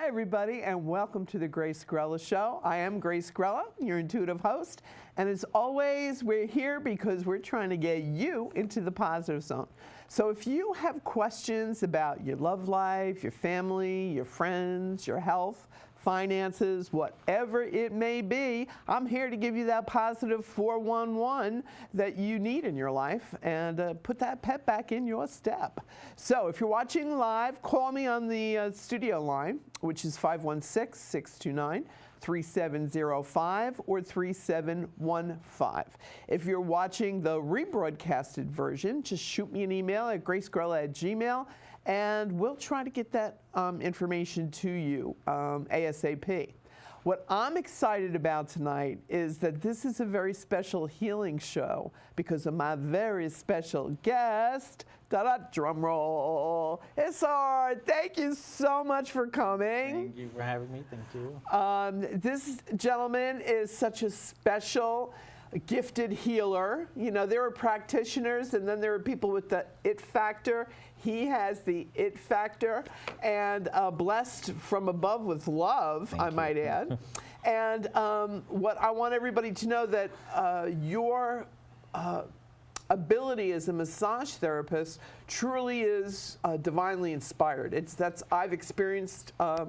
Hi, everybody, and welcome to the Grace Grella Show. I am Grace Grella, your intuitive host, and as always, we're here because we're trying to get you into the positive zone. So if you have questions about your love life, your family, your friends, your health, finances, whatever it may be, I'm here to give you that positive 411 that you need in your life and put that pep back in your step. So if you're watching live, call me on the studio line, which is 516-629-3705 or 3715. If you're watching the rebroadcasted version, just shoot me an email at gracegrella@gmail.com. And we'll try to get that information to you ASAP. What I'm excited about tonight is that this is a very special healing show because of my very special guest. Drum roll. Isar, thank you so much for coming. Thank you for having me. Thank you. This gentleman is such a special, gifted healer. You know, there are practitioners and then there are people with the it factor. He has the it factor and blessed from above with love, I might add. And what I want everybody to know that your ability as a massage therapist truly is divinely inspired. I've experienced, I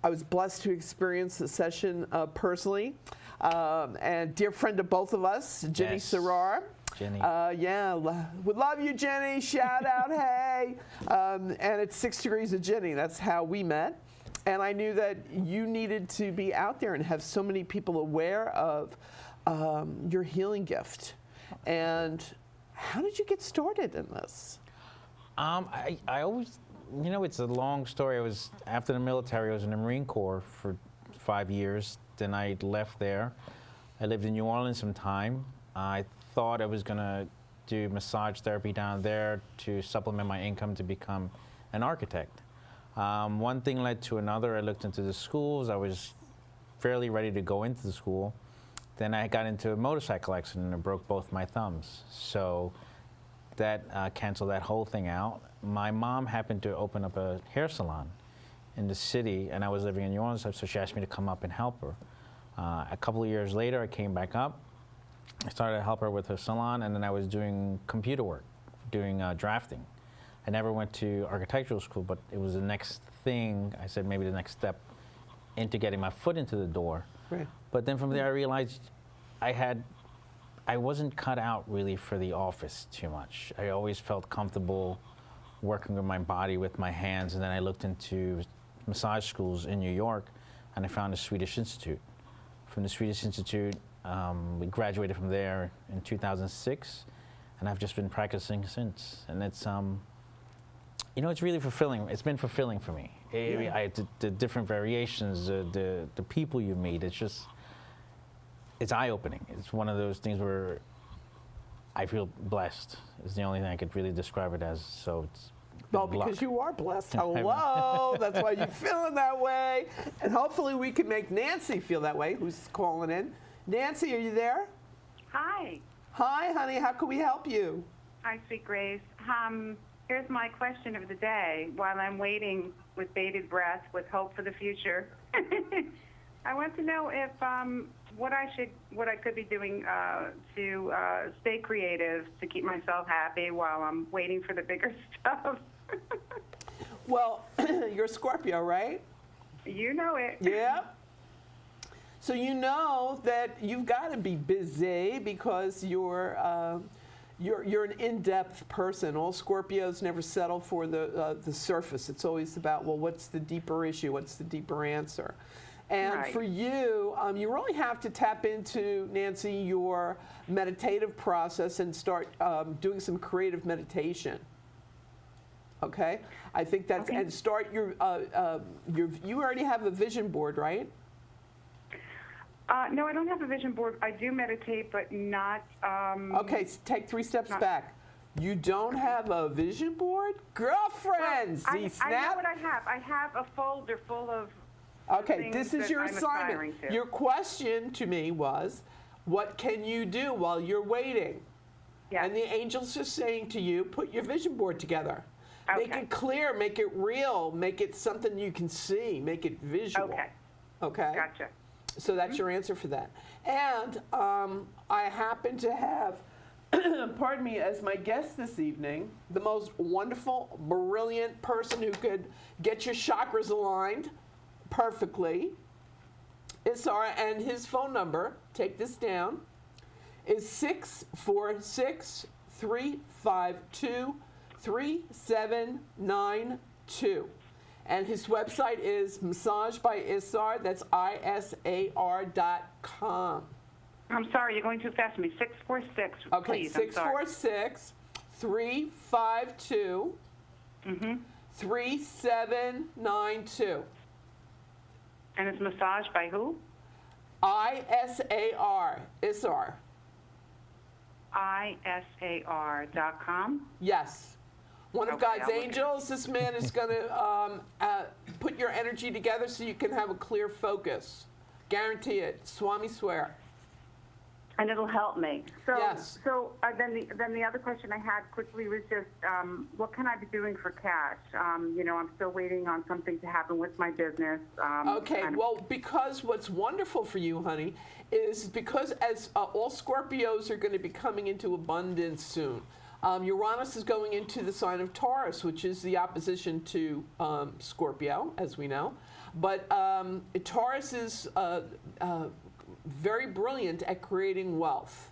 was blessed to experience the session personally. And dear friend of both of us, Jenny Yes. Sarar. Jenny. We love you, Jenny. Shout out, hey. And it's 6 Degrees of Jenny. That's how we met. And I knew that you needed to be out there and have so many people aware of your healing gift. And how did you get started in this? I always, you know, it's a long story. I was, after the military, I was in the Marine Corps for 5 years. Then I left there. I lived in New Orleans some time. I thought I was going to do massage therapy down there to supplement my income to become an architect. One thing led to another. I looked into the schools. I was fairly ready to go into the school. Then I got into a motorcycle accident and broke both my thumbs. So that canceled that whole thing out. My mom happened to open up a hair salon in the city, and I was living in New Orleans, so she asked me to come up and help her. A couple of years later, I came back up. I started to help her with her salon, and then I was doing computer work, doing drafting. I never went to architectural school, but it was the next thing. I said maybe the next step into getting my foot into the door. Right. But then from there, I realized I wasn't cut out really for the office too much. I always felt comfortable working with my body, with my hands, and then I looked into massage schools in New York, and I found the Swedish Institute. From the Swedish Institute, we graduated from there in 2006, and I've just been practicing since. And it's, you know, it's really fulfilling. It's been fulfilling for me. Yeah. The different variations, the people you meet, it's eye-opening. It's one of those things where I feel blessed. Is the only thing I could really describe it as. So it's well, because you are blessed. Hello. That's why you're feeling that way. And hopefully we can make Nancy feel that way, who's calling in. Nancy, are you there? Hi. Hi, honey. How can we help you? Hi, sweet Grace. Here's my question of the day. While I'm waiting with bated breath, with hope for the future, I want to know if what I could be doing to stay creative, to keep myself happy while I'm waiting for the bigger stuff. Well, you're a Scorpio, right? You know it. Yeah. So you know that you've got to be busy because you're an in-depth person. All Scorpios never settle for the surface. It's always about, well, what's the deeper issue? What's the deeper answer? And right. for you, you really have to tap into, Nancy, your meditative process and start doing some creative meditation. Okay? I think that's, okay. And start you already have a vision board, right? No, I don't have a vision board. I do meditate, but not... okay, so take 3 steps back. You don't have a vision board? Girlfriend, well, Z-Snap. I know what I have. I have a folder full of okay, this is your assignment. Your question to me was, what can you do while you're waiting? Yes. And the angels are saying to you, put your vision board together. Make it clear, make it real, make it something you can see, make it visual. Okay. Okay? Gotcha. So that's your answer for that. And I happen to have, pardon me, as my guest this evening, the most wonderful, brilliant person who could get your chakras aligned perfectly. Isar, and his phone number, take this down, is 646-352-3792. And his website is Massage by Isar, that's ISAR.com. I'm sorry, you're going too fast for me. 646, Okay, please. I'm sorry. 646-352-3792. And it's massaged by who? ISAR, Isar. ISAR.com. Yes. One of Okay, God's I'll look angels. This man is going to put your energy together so you can have a clear focus. Guarantee it. Swami swear. And it'll help me. So, Yes. So then the other question I had quickly was just, what can I be doing for cash? You know, I'm still waiting on something to happen with my business. Okay, well, because what's wonderful for you, honey, is because as all Scorpios are going to be coming into abundance soon. Uranus is going into the sign of Taurus, which is the opposition to Scorpio, as we know. But Taurus is very brilliant at creating wealth.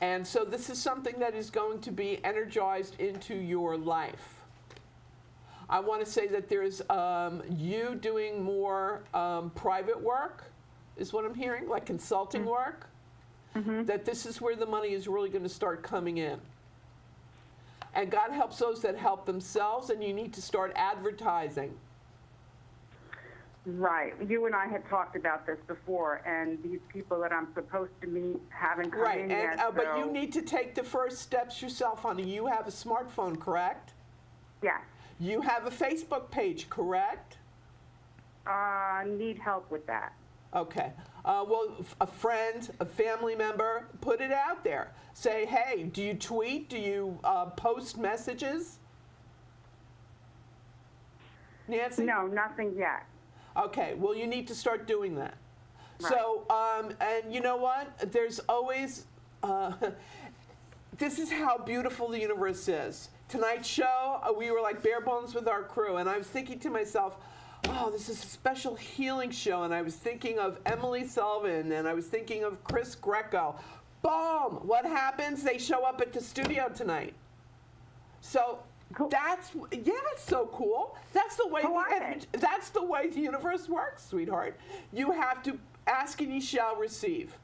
And so this is something that is going to be energized into your life. I want to say that there's you doing more private work, is what I'm hearing, like consulting work. That this is where the money is really going to start coming in. And God helps those that help themselves, and you need to start advertising. Right. You and I had talked about this before, and these people that I'm supposed to meet haven't come Right, in and, yet. but so- you need to take the first steps yourself, honey. You have a smartphone, correct? Yes. You have a Facebook page, correct? Need help with that. Okay. Well, a friend, a family member, put it out there. Say, hey, do you tweet? Do you post messages? Nancy? No, nothing yet. Okay, well, you need to start doing that. Right. So, and you know what? There's always, this is how beautiful the universe is. Tonight's show, we were like bare bones with our crew, and I was thinking to myself, oh, this is a special healing show, and I was thinking of Emily Sullivan, and I was thinking of Chris Greco. Boom! What happens? They show up at the studio tonight. So Cool. it's so cool. That's the way Who are they? that's the way the universe works, sweetheart. You have to ask and you shall receive.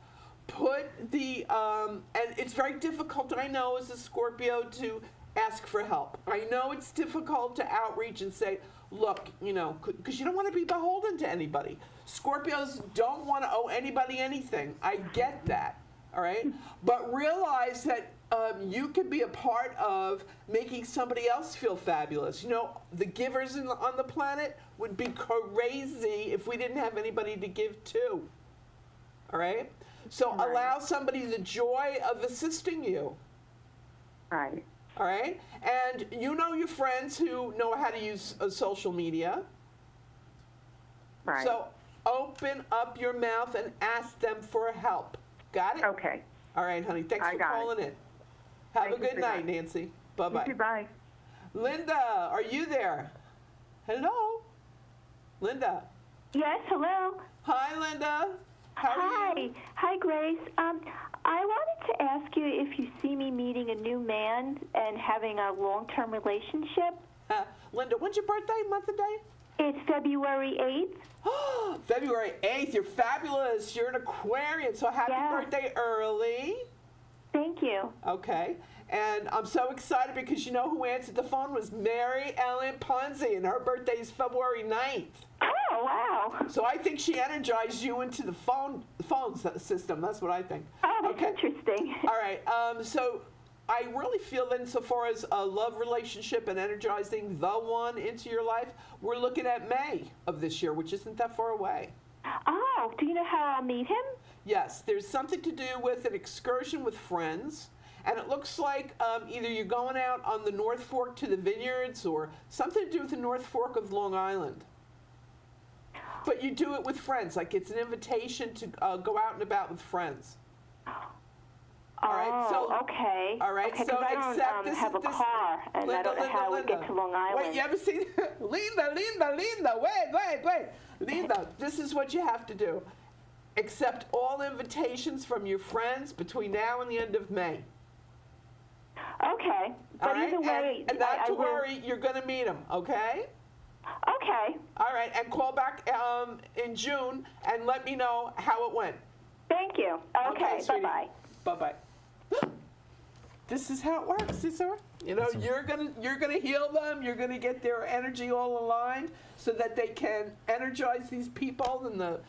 Put the and it's very difficult, I know, as a Scorpio, to ask for help. I know it's difficult to outreach and say, look, you know, because you don't want to be beholden to anybody. Scorpios don't want to owe anybody anything. I get that, all right? But realize that you can be a part of making somebody else feel fabulous. You know, the givers on the planet would be crazy if we didn't have anybody to give to, all right? So Right. allow somebody the joy of assisting you. Right. All right? And you know your friends who know how to use social media. Right. So open up your mouth and ask them for help. Got it? Okay. All right, honey. Thanks I for got it. calling in. Have Thank a you good for night, that. Nancy. You Bye-bye. too, bye. Linda, are you there? Hello? Linda. Yes, hello. Hi, Linda. How are Hi. you? Hi, Grace. I wanted to ask you if you see me meeting a new man and having a long-term relationship. Linda, when's your birthday, month and day? It's February 8th. February 8th. You're fabulous. You're an Aquarian, so happy Yeah. birthday early. Thank you. Okay. And I'm so excited because you know who answered the phone was Mary Ellen Ponzi, and her birthday is February 9th. Oh, wow. So I think she energized you into the phone system. That's what I think. Oh, that's Okay. interesting. All right. So I really feel that insofar as a love relationship and energizing the one into your life, we're looking at May of this year, which isn't that far away. Oh, do you know how I'll meet him? Yes, there's something to do with an excursion with friends, And it looks like either you're going out on the North Fork to the vineyards or something to do with the North Fork of Long Island. But you do it with friends, like it's an invitation to go out and about with friends. All right, so okay. All right, okay, so 'cause I don't accept this. have a car, and I don't know how I would get to Long Island. Wait, you ever seen Linda? Wait. Linda, this is what you have to do. Accept all invitations from your friends between now and the end of May. Okay, but All right, either way, and not I to will. worry, you're going to meet them, okay? Okay, All right, and call back in June and let me know how it went. thank you. Okay, sweetie. bye-bye. Bye-bye. This is how it works, Isar. You know, you're gonna heal them. You're gonna get their energy all aligned so that they can energize these people in the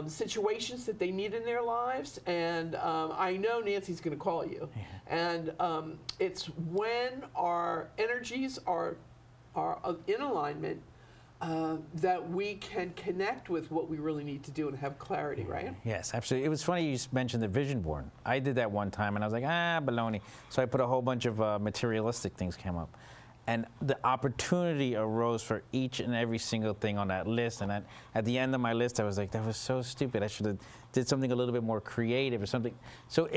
situations that they need in their lives. And I know Nancy's gonna call you. And it's when our energies are in alignment that we can connect with what we really need to do and have clarity, right? Yes, absolutely. It was funny you mentioned the vision board. I did that one time, and I was like, baloney. So I put a whole bunch of materialistic things came up. And the opportunity arose for each and every single thing on that list. And at the end of my list, I was like, that was so stupid. I should have did something a little bit more creative or something. So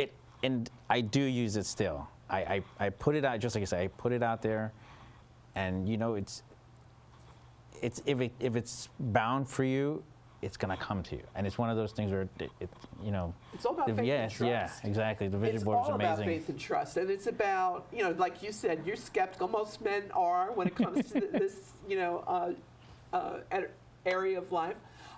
and I do use it still. I put it out, just like I said, I put it out there. And, you know, it's if it's bound for you, it's gonna come to you, and it's one of those things where you know. It's all about faith and trust. Yeah, exactly. The vision board is amazing. It's all about faith and trust, and it's about, you know, like you said, you're skeptical. Most men are when it comes to this, you know, area of life.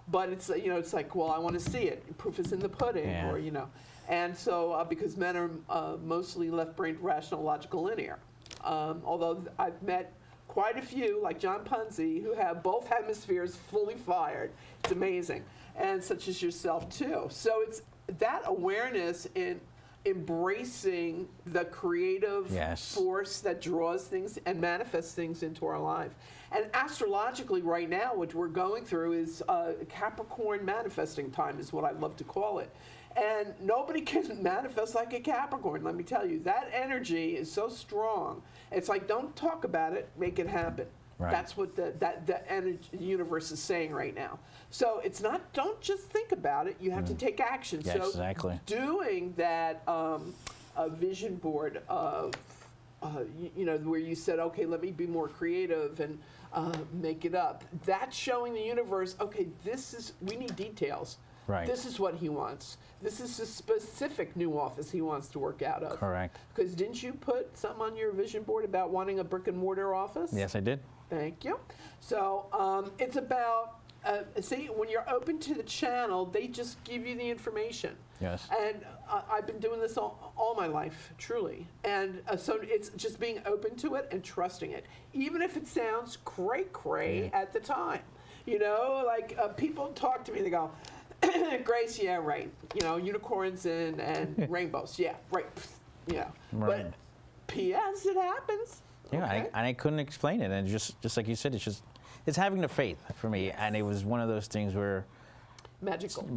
But it's, you know, it's like, well, I want to see it. Proof is in the pudding, Yeah. or you know, and so because men are mostly left-brained, rational, logical, linear. Although I've met quite a few, like John Punzi, who have both hemispheres fully fired. It's amazing. And such as yourself, too. So it's that awareness in embracing the creative Yes. force that draws things and manifests things into our life. And astrologically right now, what we're going through is Capricorn manifesting time is what I love to call it. And nobody can manifest like a Capricorn, let me tell you. That energy is so strong. It's like, don't talk about it, make it happen. Right. That's what the energy, the universe is saying right now. So it's not, don't just think about it, you have to take action. Yeah, so exactly. doing that a vision board of, you know, where you said, okay, let me be more creative and make it up. That's showing the universe, okay, we need details. Right. This is what he wants. This is a specific new office he wants to work out of. Correct. Because didn't you put something on your vision board about wanting a brick and mortar office? Yes, I did. Thank you. So it's about, see, when you're open to the channel, they just give you the information. Yes. And I've been doing this all my life, truly. And so it's just being open to it and trusting it, even if it sounds cray-cray at the time. You know, like people talk to me, they go, Grace, yeah, right. You know, unicorns and rainbows. Yeah, right. Yeah. Right. But P.S., it happens. Yeah, Okay? and I couldn't explain it, and just like you said, it's having the faith for me, and it was one of those things where Magical.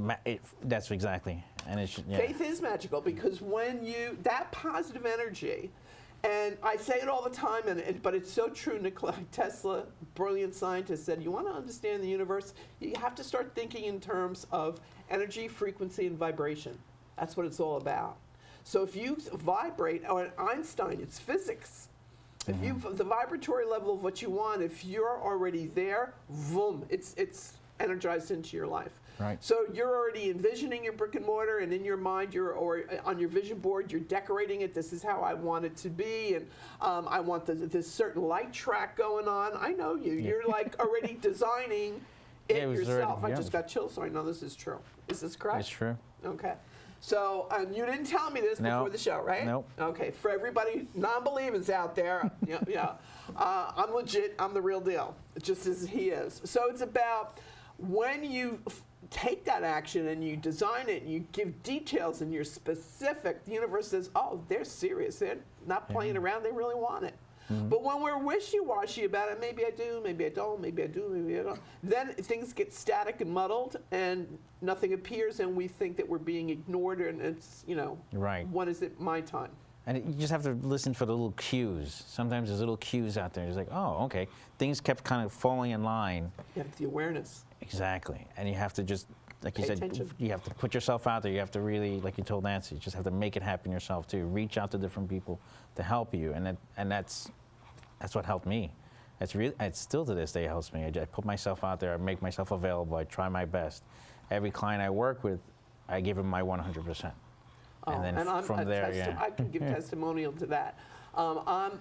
that's exactly, and it's yeah. Faith is magical because when that positive energy, and I say it all the time, but it's so true. Nikola Tesla, brilliant scientist, said, you want to understand the universe, you have to start thinking in terms of energy, frequency, and vibration. That's what it's all about. So if you vibrate, or Einstein, it's physics. If the vibratory level of what you want, if you're already there, boom, it's energized into your life. Right. So you're already envisioning your brick and mortar, and in your mind, or on your vision board, you're decorating it. This is how I want it to be, and I want this certain light track going on. I know you. Yeah. You're like already designing it Yeah, it was yourself. already- I yeah. just got chills, so I know this is true. Is this correct? It's true. Okay. So you didn't tell me this No. before the show, right? Nope. Okay. For everybody non-believers out there, I'm legit. I'm the real deal, just as he is. So it's about when you take that action and you design it and you give details and you're specific, the universe says, oh, they're serious. They're not playing around. They really want it. But when we're wishy-washy about it, maybe I do, maybe I don't, maybe I do, maybe I don't, then things get static and muddled and nothing appears and we think that we're being ignored and it's, Right. when is it my time? And you just have to listen for the little cues. Sometimes there's little cues out there. It's like, oh, okay. Things kept kind of falling in line. You have the awareness. Exactly. And you have to just, like you Pay said, attention. you have to put yourself out there. You have to really, like you told Nancy, you just have to make it happen yourself too. Reach out to different people to help you. And that's what helped me. It's still to this day helps me. I put myself out there. I make myself available. I try my best. Every client I work with, I give them my 100%. And then I'm from there, yeah. I can give testimonial to that. And I'm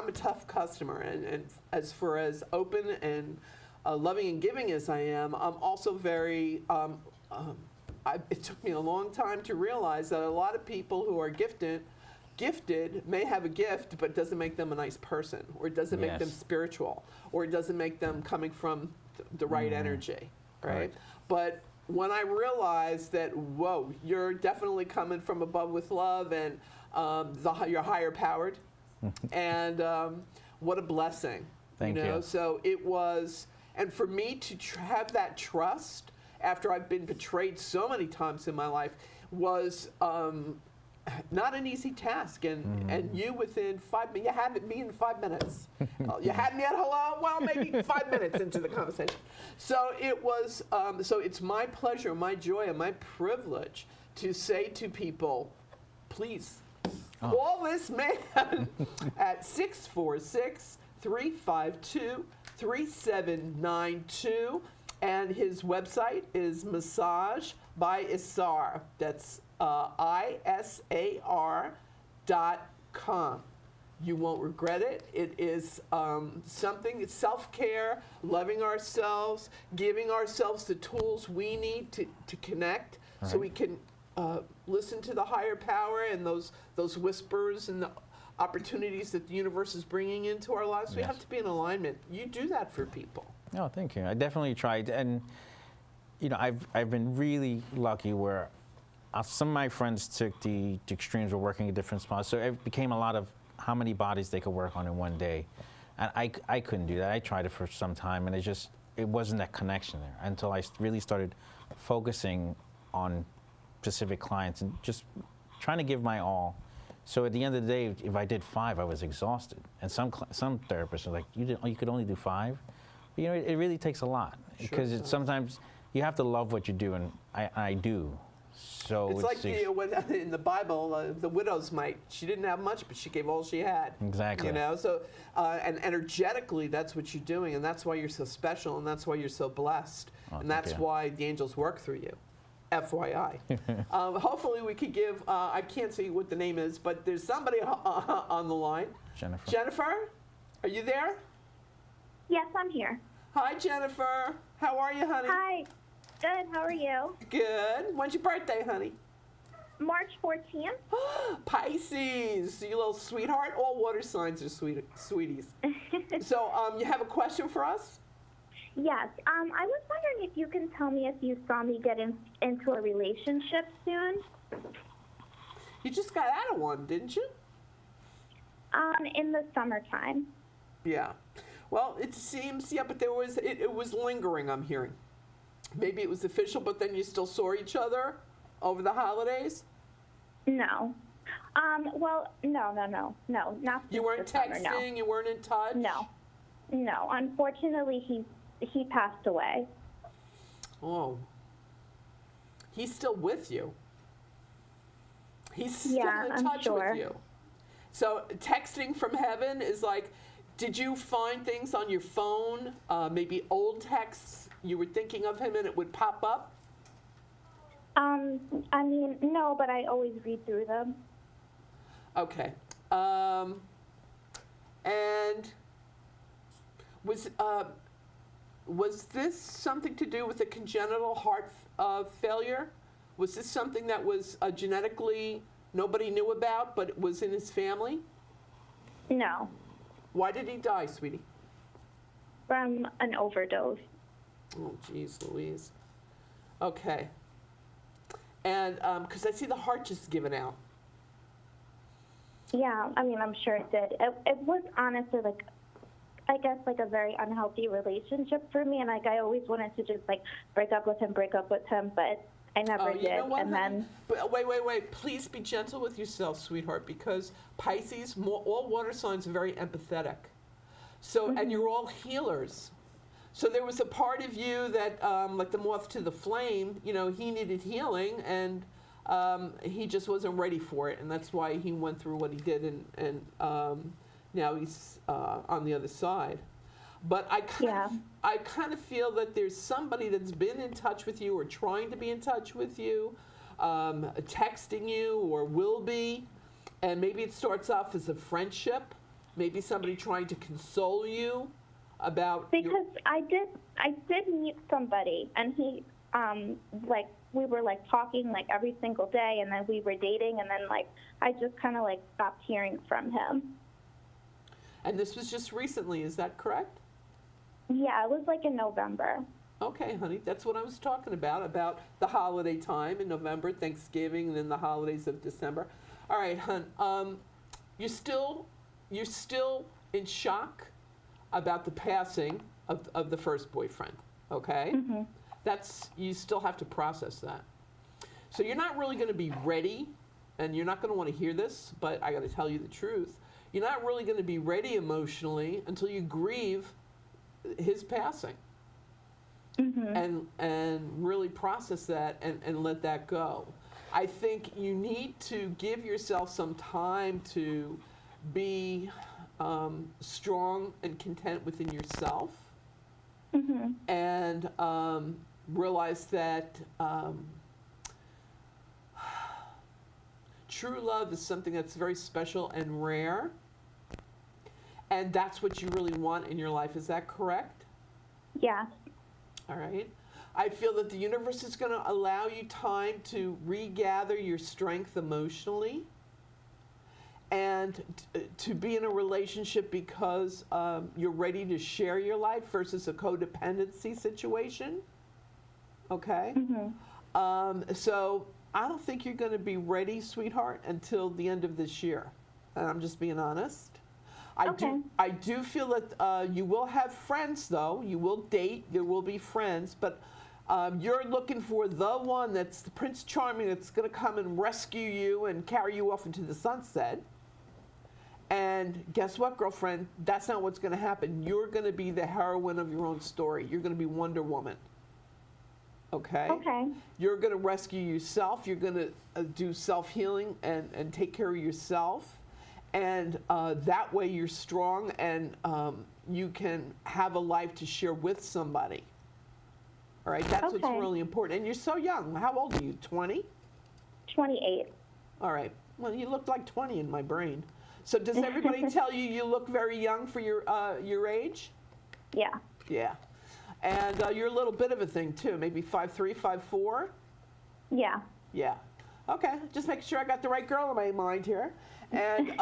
a tough customer, and as far as open and loving and giving as I am, I'm also very. It took me a long time to realize that a lot of people who are gifted may have a gift, but it doesn't make them a nice person, or it doesn't make them Yes. spiritual, or it doesn't make them coming from the right energy, right? Right. But when I realized that, whoa, you're definitely coming from above with love, and you're higher powered, and what a blessing. Thank you. So it was, and for me to have that trust after I've been betrayed so many times in my life was not an easy task. And you within 5 minutes, you had me in 5 minutes. You had me at hello? Well, maybe 5 minutes into the conversation. So it was, so it's my pleasure, my joy, and my privilege to say to people, please, call this man at 646-352-3792. And his website is Massage by Isar. That's ISAR.com. You won't regret it. It is something, it's self-care, loving ourselves, giving ourselves the tools we need to connect so we can listen to the higher power and those whispers and the opportunities that the universe is bringing into our lives. We Yes. have to be in alignment. You do that for people. No, thank you. I definitely tried, and I've been really lucky where some of my friends took the extremes of working at different spots, so it became a lot of how many bodies they could work on in one day, and I couldn't do that. I tried it for some time, and it wasn't that connection there until I really started focusing on specific clients and just trying to give my all. So at the end of the day, if I did 5, I was exhausted, and some therapists are like, you could only do 5. But, it really takes a lot because sometimes you have to love what you do, and I do. So It's like in the Bible, the widow's mite. She didn't have much, but she gave all she had. Exactly. So, and energetically, that's what you're doing, and that's why you're so special, and that's why you're so blessed, and that's you. why the angels work through you. FYI. Hopefully we could give, I can't see what the name is, but there's somebody on the line. Jennifer. Jennifer, are you there? Yes, I'm here. Hi, Jennifer. How are you, honey? Hi. Good. How are you? Good. When's your birthday, honey? March 14th. Pisces, you little sweetheart. All water signs are sweeties. So, you have a question for us? Yes. I was wondering if you can tell me if you saw me get into a relationship soon. You just got out of one, didn't you? In the summertime. Yeah. Well, it seems, but it was lingering, I'm hearing. Maybe it was official, but then you still saw each other over the holidays? No. Well, no, not You weren't since the texting, summer, no. you weren't in touch? No. Unfortunately, he passed away. Oh. He's still with you. He's still Yeah, in I'm touch sure. with you. So texting from heaven is like, did you find things on your phone, maybe old texts, you were thinking of him and it would pop up? No, but I always read through them. Okay. And was this something to do with a congenital heart failure? Was this something that was genetically nobody knew about, but it was in his family? No. Why did he die, sweetie? From an overdose. Oh, geez, Louise. Okay. And because I see the heart just giving out. Yeah, I'm sure it did. It was honestly I guess a very unhealthy relationship for me, and I always wanted to just break up with him, but I never you did. know what, And honey? then, But wait. Please be gentle with yourself, sweetheart, because Pisces, all water signs are very empathetic. So, and you're all healers. So there was a part of you that, like the moth to the flame, you know, he needed healing, and he just wasn't ready for it, and that's why he went through what he did, and now he's on the other side. But I kind of feel that there's somebody that's been in touch with you or trying to be in touch with you, texting you or will be, and maybe it starts off as a friendship, maybe somebody trying to console you about because I did meet somebody, and he, like, we were, like, talking, like, every single day, and then we were dating, and then, like, I just kind of, like, stopped hearing from him. And this was just recently, is that correct? Yeah, it was, like, in November. Okay, honey, that's what I was talking about the holiday time in November, Thanksgiving, and then the holidays of December. All right, hon, you're still in shock about the passing of the first boyfriend, okay? Mm-hmm. You still have to process that. So you're not really going to be ready, and you're not going to want to hear this, but I got to tell you the truth. You're not really going to be ready emotionally until you grieve his passing. Mm-hmm. And really process that and let that go. I think you need to give yourself some time to be strong and content within yourself, Mm-hmm. and realize that true love is something that's very special and rare, and that's what you really want in your life. Is that correct? Yeah. All right. I feel that the universe is going to allow you time to regather your strength emotionally, and to be in a relationship because you're ready to share your life versus a codependency situation. Okay? Mm-hmm. So I don't think you're going to be ready, sweetheart, until the end of this year. And I'm just being honest. Okay. I do feel that you will have friends, though. You will date. There will be friends. But you're looking for the one that's the Prince Charming that's going to come and rescue you and carry you off into the sunset. And guess what, girlfriend? That's not what's going to happen. You're going to be the heroine of your own story. You're going to be Wonder Woman. Okay? Okay. You're going to rescue yourself. You're going to do self-healing and take care of yourself. And that way you're strong, and you can have a life to share with somebody. All right? That's what's Okay. really important. And you're so young. How old are you, 20? 28. All right. Well, you look like 20 in my brain. So does everybody tell you you look very young for your age? Yeah. Yeah. And you're a little bit of a thing, too. Maybe 5'3", 5'4"? Yeah. Yeah. Okay. Just making sure I got the right girl in my mind here. And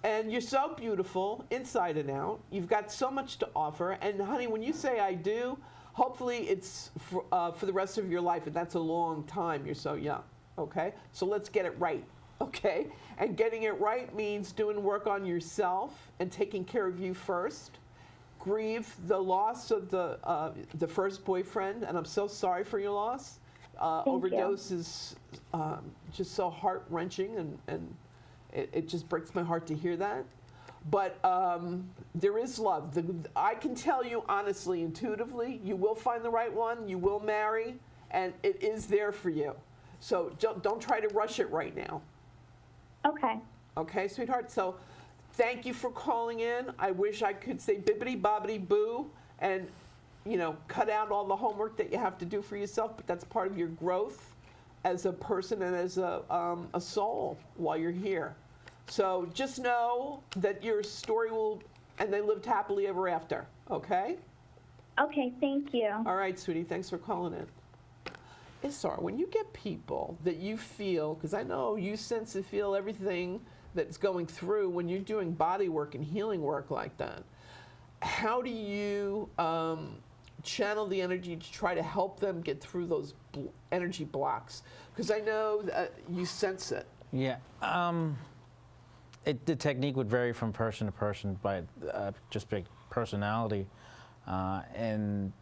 and you're so beautiful inside and out. You've got so much to offer. And, honey, when you say I do, hopefully it's for the rest of your life. And that's a long time. You're so young. Okay? So let's get it right. Okay? And getting it right means doing work on yourself and taking care of you first. Grieve the loss of the first boyfriend, and I'm so sorry for your loss. Overdose is just so heart-wrenching, and it just breaks my heart to hear that. But there is love. I can tell you honestly, intuitively, you will find the right one, you will marry, and it is there for you. So don't try to rush it right now. Okay. Okay, sweetheart? So thank you for calling in. I wish I could say bibbity bobbity boo and, cut out all the homework that you have to do for yourself, but that's part of your growth as a person and as a soul while you're here. So just know that your story and they lived happily ever after, okay? Okay, thank you. All right, sweetie, thanks for calling in. Isar, when you get people that you feel, because I know you sense and feel everything that's going through when you're doing body work and healing work like that, how do you channel the energy to try to help them get through those energy blocks? Because I know that you sense it. Yeah. The technique would vary from person to person by just big personality. And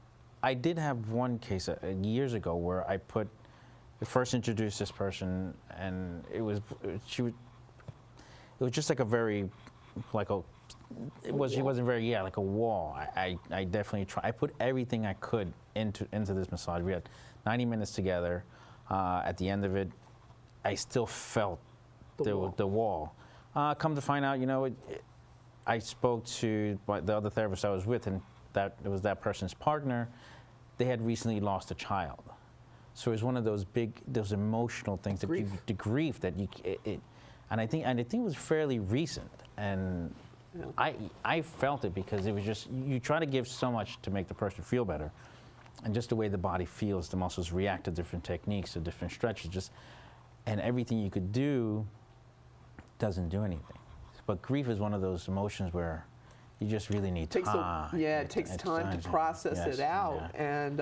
I did have one case years ago where I put first introduced this person, and it was just like a very, like a, she wasn't very, like a wall. I definitely I put everything I could into this massage. We had 90 minutes together. At the end of it, I still felt the wall. Come to find out, I spoke to the other therapist I was with, and it was that person's partner. They had recently lost a child. So it was one of those those emotional things, the grief that and I think it was fairly recent. And I felt it because it was just, you try to give so much to make the person feel better. And just the way the body feels, the muscles react to different techniques, to different stretches, and everything you could do doesn't do anything. But grief is one of those emotions where you just really need time. It takes time to process it out. Yeah. And,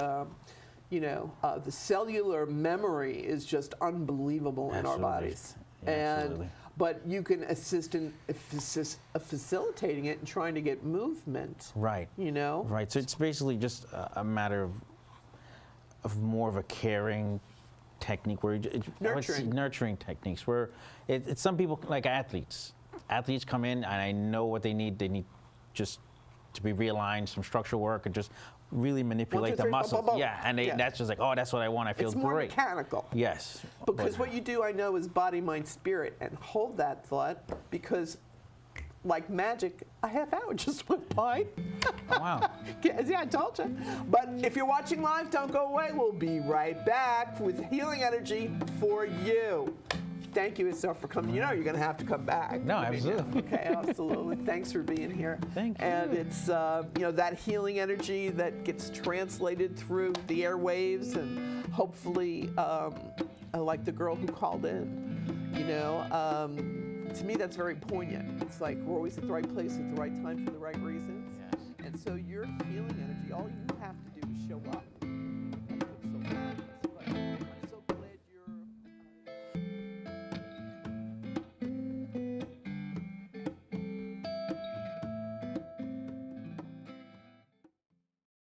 the cellular memory is just unbelievable in our bodies. Yeah, but you can assist in facilitating it and trying to get movement. Right. Right. So it's basically just a matter of more of a caring technique, where nurturing techniques, where it's some people, like athletes. Athletes come in, and I know what they need. They need just to be realigned, some structural work, and just really manipulate the muscles. Yeah, and that's just like, oh, that's what I want. I feel great. It's more mechanical. Yes. Because what you do, I know, is body, mind, spirit, and hold that thought, because like magic, a half hour just went by. Oh, wow. Yeah, I told you. But if you're watching live, don't go away. We'll be right back with healing energy for you. Thank you, Isar, for coming. You're going to have to come back. No, absolutely. Okay, absolutely. Thanks for being here. Thank you. And it's, that healing energy that gets translated through the airwaves, and hopefully, like the girl who called in, to me, that's very poignant. It's like we're always at the right place at the right time for the right reasons. Yes. And so you're